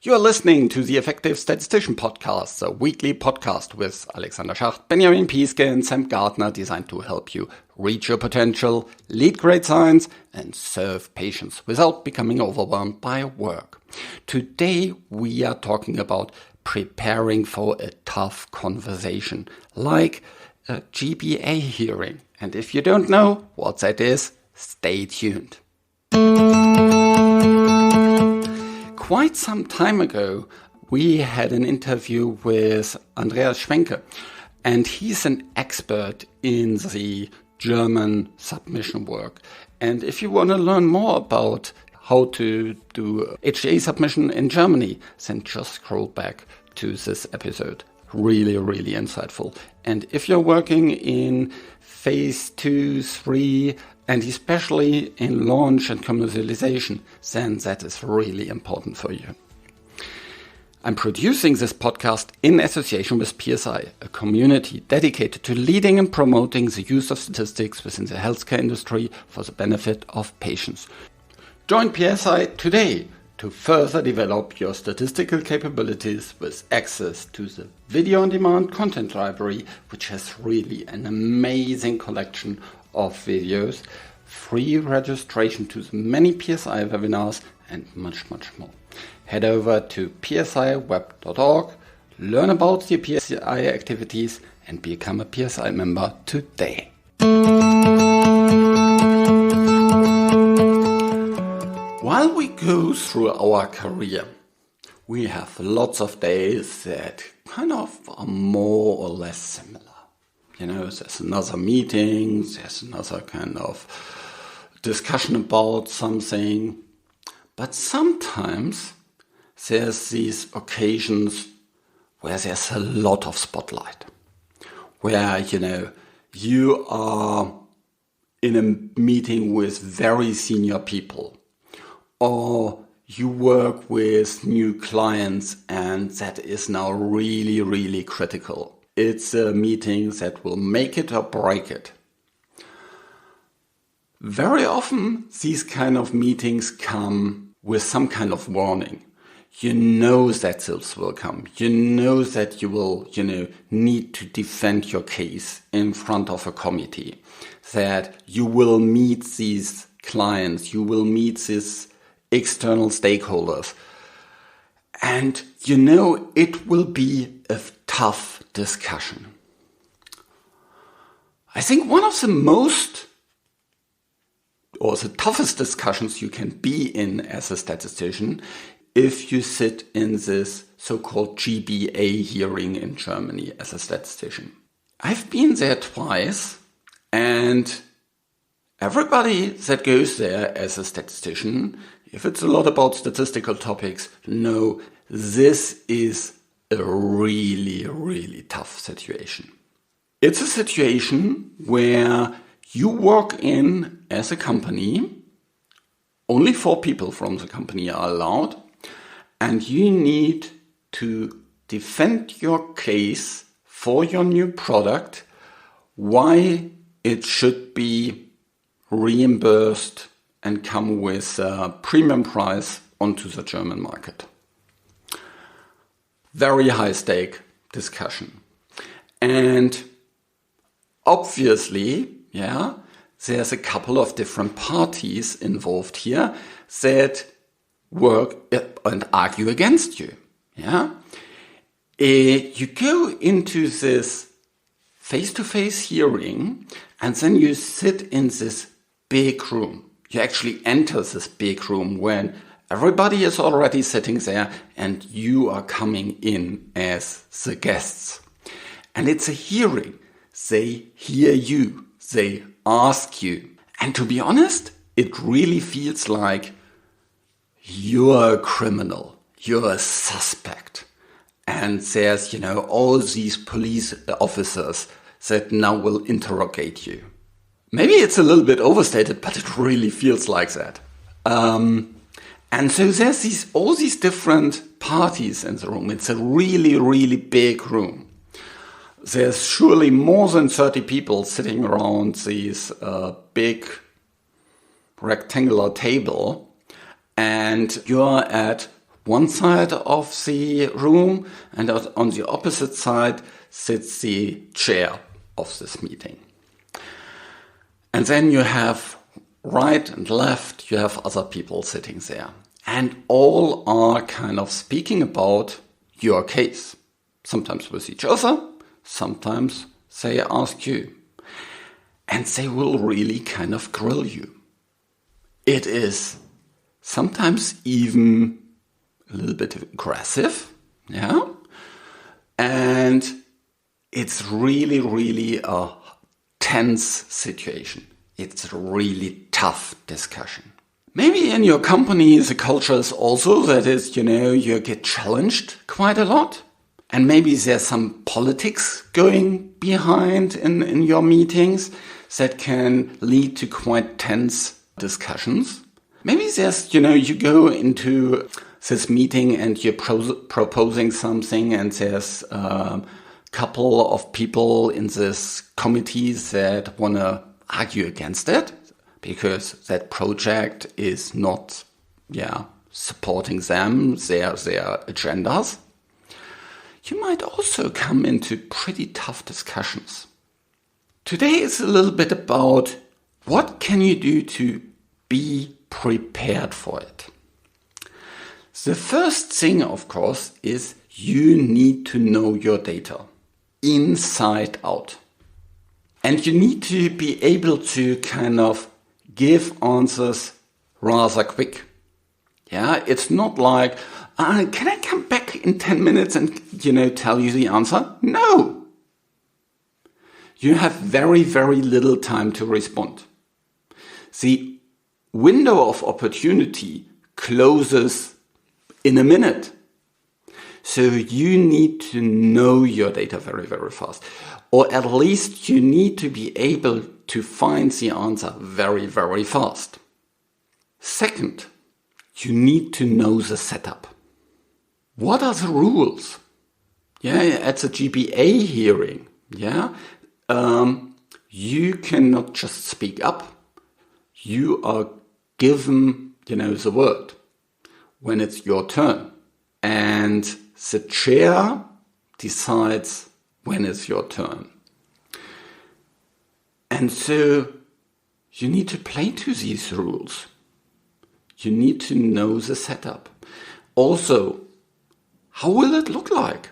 You're listening to the Effective Statistician podcast, a weekly podcast with Alexander Schacht, Benjamin Pieske, and Sam Gardner, designed to help you reach your potential, lead great science, and serve patients without becoming overwhelmed by work. Today, we are talking about preparing for a tough conversation, like a GBA hearing. And if you don't know what that is, stay tuned. Quite some time ago, we had an interview with Andreas Schwenke, and he's an expert in the German submission work. And if you want to learn more about how to do HTA submission in Germany, then just scroll back to this episode. Really insightful. And if you're working in phase 2, 3, and especially in launch and commercialization, then that is really important for you. I'm producing this podcast in association with PSI, a community dedicated to leading and promoting the use of statistics within the healthcare industry for the benefit of patients. Join PSI today to further develop your statistical capabilities with access to the video-on-demand content library, which has really an amazing collection of videos, free registration to the many PSI webinars, and much more. Head over to psiweb.org, learn about the PSI activities, and become a PSI member today. While we go through our career, we have lots of days that kind of are more or less similar. You know, there's another meeting, there's another kind of discussion about something. But sometimes there's these occasions where there's a lot of spotlight. Where, you are in a meeting with very senior people. Or you work with new clients, and that is now really critical. It's a meeting that will make it or break it. Very often, these kind of meetings come with some kind of warning. You know that this will come. You know that you will, need to defend your case in front of a committee. That you will meet these clients. You will meet these external stakeholders. And it will be a tough discussion. I think one of the toughest discussions you can be in as a statistician if you sit in this so-called GBA hearing in Germany as a statistician. I've been there twice, and everybody that goes there as a statistician, if it's a lot about statistical topics, know this is a really tough situation. It's a situation where you walk in as a company, only 4 people from the company are allowed, and you need to defend your case for your new product, why it should be reimbursed and come with a premium price onto the German market. Very high stake discussion. And obviously, there's a couple of different parties involved here that work and argue against you. You go into this face-to-face hearing, and then you sit in this big room. You actually enter this big room when everybody is already sitting there and you are coming in as the guests. And it's a hearing. They hear you. They ask you. And to be honest, it really feels like you're a criminal. You're a suspect. And there's, all these police officers that now will interrogate you. Maybe it's a little bit overstated, but it really feels like that. And so there's all these different parties in the room. It's a really big room. There's surely more than 30 people sitting around this big rectangular table, and you're at one side of the room, and on the opposite side sits the chair of this meeting. And then you have right and left, you have other people sitting there. And all are kind of speaking about your case. Sometimes with each other, sometimes they ask you. And they will really kind of grill you. It is sometimes even a little bit aggressive, yeah? And it's really, really a tense situation. It's a really tough discussion. Maybe in your company the culture is also that is, you get challenged quite a lot. And maybe there's some politics going behind in your meetings that can lead to quite tense discussions. Maybe there's, you go into this meeting and you're proposing something and there's a couple of people in this committee that want to argue against it because that project is not, supporting them, their agendas. You might also come into pretty tough discussions. Today is a little bit about what can you do to be prepared for it. The first thing, of course, is you need to know your data inside out. And you need to be able to kind of give answers rather quick. Yeah, it's not like, can I come back in 10 minutes and, tell you the answer? No. You have very, very little time to respond. The window of opportunity closes in a minute. So you need to know your data very, very fast. Or at least you need to be able to find the answer very, very fast. Second, you need to know the setup. What are the rules? At the GBA hearing, you cannot just speak up. You are given, the word when it's your turn. And the chair decides when it's your turn. And so you need to play to these rules. You need to know the setup. Also, how will it look like?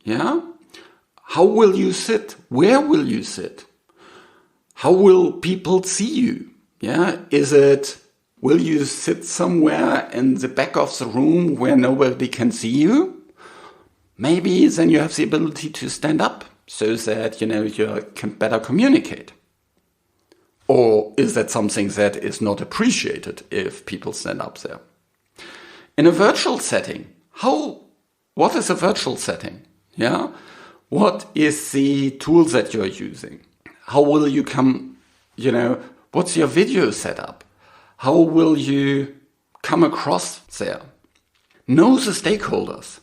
How will you sit? Where will you sit? How will people see you? Will you sit somewhere in the back of the room where nobody can see you? Maybe then you have the ability to stand up so that, you can better communicate. Or is that something that is not appreciated if people stand up there? In a virtual setting, what is a virtual setting? What is the tool that you're using? How will you what's your video setup? How will you come across there? Know the stakeholders.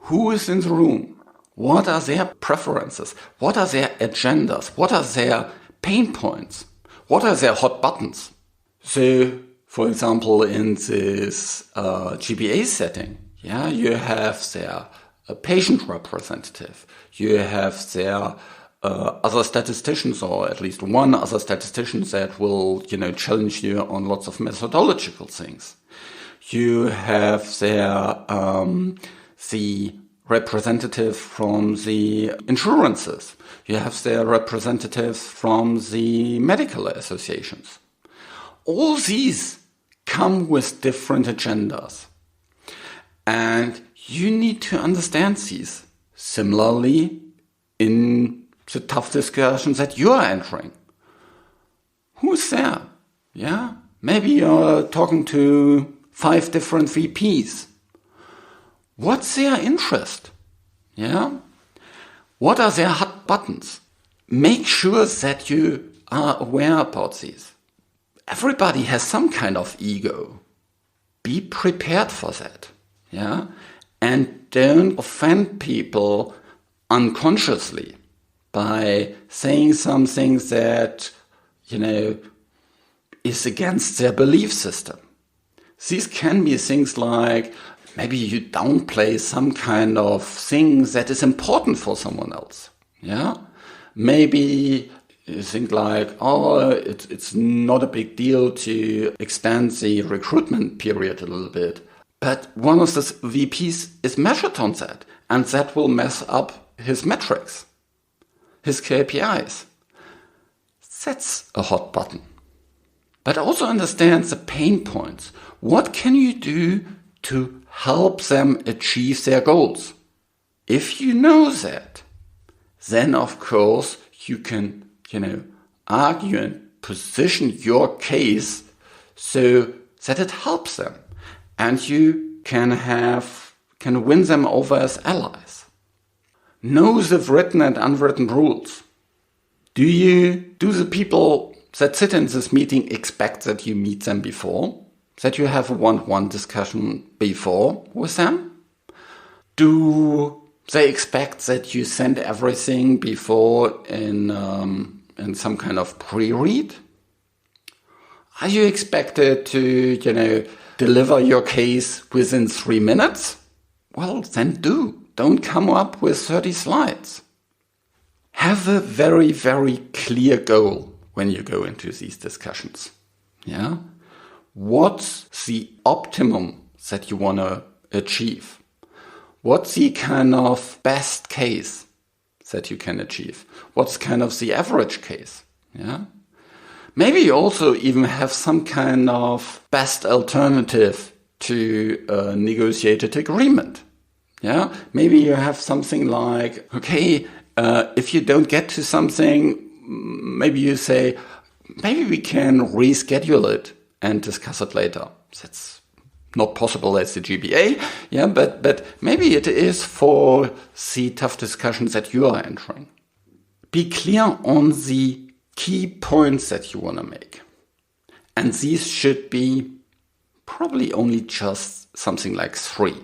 Who is in the room? What are their preferences? What are their agendas? What are their pain points? What are their hot buttons? So, for example, in this GBA setting, you have their patient representative. You have their other statisticians, or at least one other statistician that will, challenge you on lots of methodological things. You have their the representative from the insurances. You have their representatives from the medical associations. All these come with different agendas. And you need to understand these. Similarly, in the tough discussions that you are entering. Who's there? Maybe you're talking to 5 different VPs. What's their interest? What are their hot buttons? Make sure that you are aware about these. Everybody has some kind of ego. Be prepared for that. And don't offend people unconsciously by saying something that, is against their belief system. These can be things like, Maybe you downplay some kind of thing that is important for someone else. Yeah? Maybe you think like, oh, it's not a big deal to extend the recruitment period a little bit. But one of the VPs is measured on that, and that will mess up his metrics, his KPIs. That's a hot button. But also understand the pain points. What can you do to help them achieve their goals? If you know that, then of course you can, argue and position your case so that it helps them. And you can win them over as allies. Know the written and unwritten rules. Do the people that sit in this meeting expect that you meet them before? That you have a one-on-one discussion before with them? Do they expect that you send everything before in some kind of pre-read? Are you expected to, deliver your case within 3 minutes? Well, then do. Don't come up with 30 slides. Have a very, very clear goal when you go into these discussions. Yeah? What's the optimum that you want to achieve? What's the kind of best case that you can achieve? What's kind of the average case? Yeah? Maybe you also even have some kind of best alternative to a negotiated agreement. Yeah? Maybe you have something like, okay, if you don't get to something, maybe you say, maybe we can reschedule it and discuss it later. That's not possible as the GBA, yeah, but maybe it is for the tough discussions that you are entering. Be clear on the key points that you want to make. And these should be probably only just something like 3.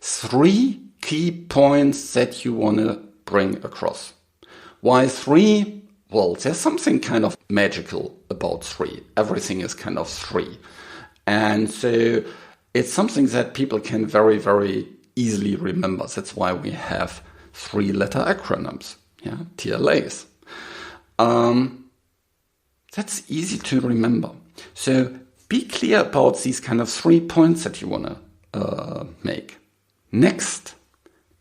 3 key points that you want to bring across. Why 3? Well, there's something kind of magical about 3. Everything is kind of 3. And so it's something that people can very, very easily remember. That's why we have 3-letter acronyms, yeah, TLAs. That's easy to remember. So be clear about these kind of 3 points that you want to make. Next,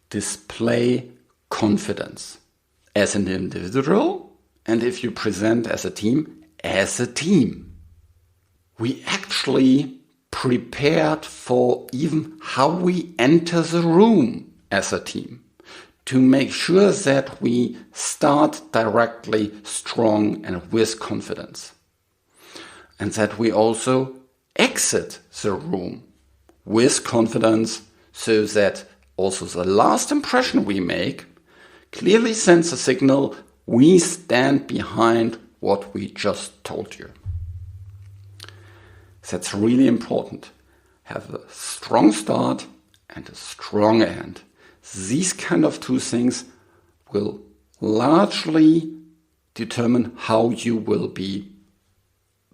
display confidence as an individual, and if you present as a team, as a team. We actually prepared for even how we enter the room as a team to make sure that we start directly strong and with confidence. And that we also exit the room with confidence so that also the last impression we make clearly sends a signal we stand behind what we just told you. That's really important. Have a strong start and a strong end. These kind of 2 things will largely determine how you will be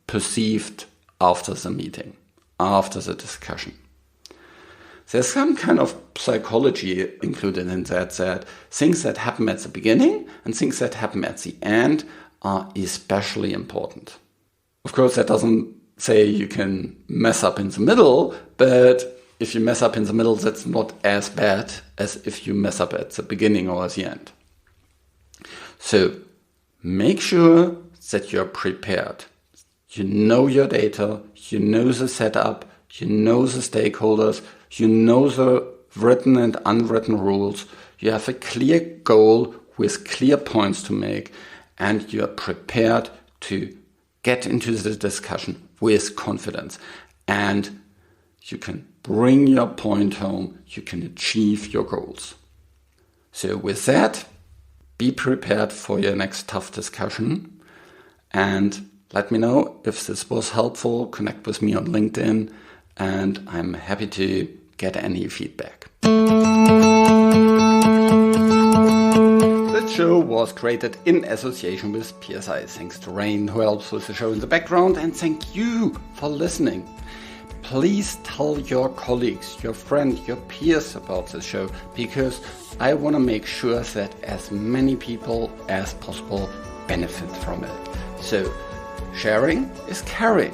perceived after the meeting, after the discussion. There's some kind of psychology included in that things that happen at the beginning and things that happen at the end are especially important. Of course, that doesn't say you can mess up in the middle, but if you mess up in the middle, that's not as bad as if you mess up at the beginning or at the end. So make sure that you're prepared. You know your data, you know the setup, you know the stakeholders, you know the written and unwritten rules. You have a clear goal with clear points to make, and you are prepared to get into the discussion with confidence. And you can bring your point home, you can achieve your goals. So with that, be prepared for your next tough discussion, and let me know if this was helpful. Connect with me on LinkedIn, and I'm happy to get any feedback. The show was created in association with PSI. Thanks to Rain, who helps with the show in the background, and thank you for listening. please tell your colleagues, your friends, your peers about the show, because I want to make sure that as many people as possible benefit from it. So, sharing is caring.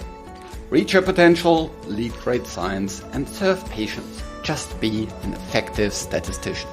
Reach your potential, lead great science, and serve patients. Just be an effective statistician.